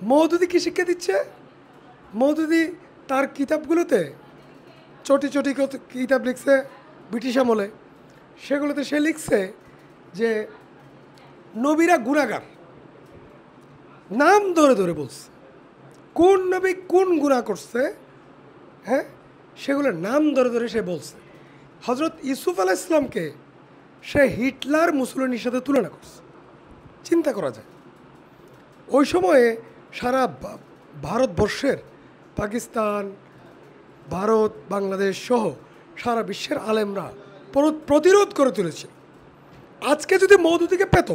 মওদুদি কি শিক্ষা দিচ্ছে? মওদুদি তার কিতাবগুলোতে চটি চটি কিতাব লিখছে ব্রিটিশ আমলে, সেগুলোতে সে লিখছে যে নবীরা গুনাহগার, নাম ধরে ধরে বলছে কোন নবী কোন গুনাহ করছে, হ্যাঁ, সেগুলোর নাম ধরে ধরে সে বলছে। হজরত ইউসুফ আলাইহিস সালামকে সে হিটলার মুসলিনের সাথে তুলনা করছে। চিন্তা করা যায় ওই সময়ে সারা ভারতবর্ষের, পাকিস্তান, ভারত, বাংলাদেশ সহ সারা বিশ্বের আলেমরা প্রতিরোধ করে তুলেছে। আজকে যদি মওদুদিকে পেত,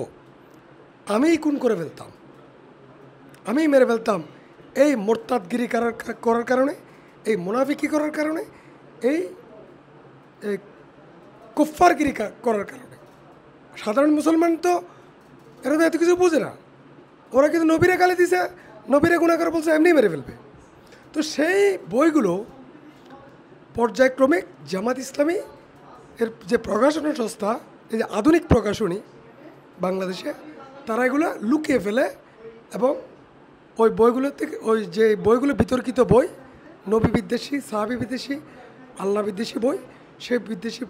আমিই খুন করে ফেলতাম, আমিই মেরে ফেলতাম। এই মোরতাদগিরি করার কারণে, এই মুনাফিকি করার কারণে, এই কুফফারগিরি করার কারণে। সাধারণ মুসলমান তো এরা তো এত কিছু বোঝে না, ওরা কিন্তু নবীরে গালি দিছে, নবীরে গুনাহ করে বলছে, এমনি মেরে ফেলবে। তো সেই বইগুলো পর্যায়ক্রমিক জামাত ইসলামী এর যে প্রকাশনা সংস্থা, এই যে আধুনিক প্রকাশনী বাংলাদেশে, তারা এগুলো লুকিয়ে ফেলে এবং ওই বইগুলো থেকে, ওই যে বইগুলো বিতর্কিত বই, নবী বিদ্বেষী, সাহাবী বিদ্বেষী, আল্লাহ বিদ্বেষী বই, সেই বিদ্বেষী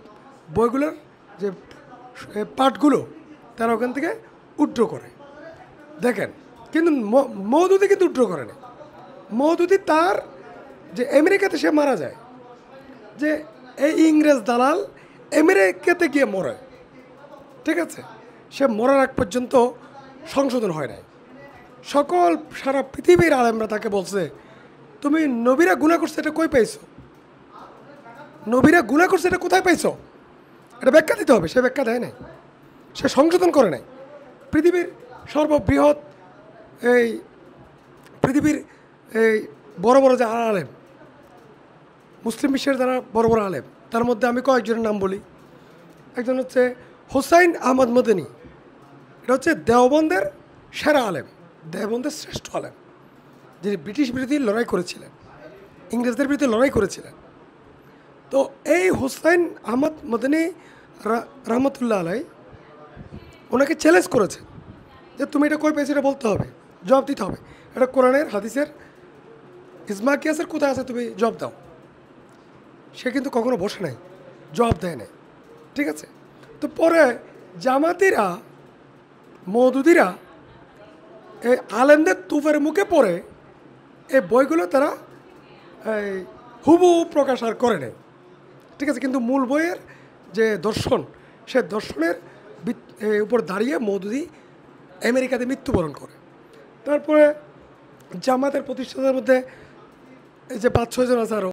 বইগুলোর যে পাঠগুলো তারা ওখান থেকে উড্র করে। দেখেন, কিন্তু মওদুদি কিন্তু উড্র করে না। মওদুদি তার যে আমেরিকাতে সে মারা যায়, যে এই ইংরেজ দালাল আমেরিকাতে গিয়ে মরে, ঠিক আছে, সে মরার আগ পর্যন্ত সংশোধন হয় নাই। সকল সারা পৃথিবীর আলেমরা তাকে বলছে, তুমি নবীরা গুনাহ করছে এটা কই পাইছো? নবীরা গুনাহ করছে এটা কোথায় পাইছো? এটা ব্যাখ্যা দিতে হবে। সে ব্যাখ্যা দেয় নাই, সে সংশোধন করে নাই। পৃথিবীর সর্ববৃহৎ এই পৃথিবীর এই বড় বড় যে আলেম, মুসলিম বিশ্বের যারা বড় বড় আলেম, তার মধ্যে আমি কয়েকজনের নাম বলি। একজন হচ্ছে হুসাইন আহমদ মদনী, এটা হচ্ছে দেওবন্দের সেরা আলেম, দেওবন্দের শ্রেষ্ঠ আলেম, যিনি ব্রিটিশ বিরোধী লড়াই করেছিলেন, ইংরেজদের বিরুদ্ধে লড়াই করেছিলেন। তো এই হুসাইন আহমদ মদনী রহমতুল্লাহ আলাই ওনাকে চ্যালেঞ্জ করেছে যে তুমি এটা কই পেয়েছো, এটা বলতে হবে, জবাব দিতে হবে। এটা কোরআনের, হাদিসের, ইজমা কিয়াসের কোথায় আছে তুমি জবাব দাও। সে কিন্তু কখনো বসে নাই, জবাব দেয় নাই, ঠিক আছে। তো পরে জামাতিরা, মওদুদিরা এই আলেমদের তুফের মুখে পড়ে এই বইগুলো তারা এই হুবহু প্রকাশ আর করে নেয়, ঠিক আছে। কিন্তু মূল বইয়ের যে দর্শন, সে দর্শনের উপর দাঁড়িয়ে মওদুদি আমেরিকাতে মৃত্যুবরণ করে। তারপরে জামাতের প্রতিষ্ঠাতার মধ্যে এই যে 5-6 জন আছে আরও,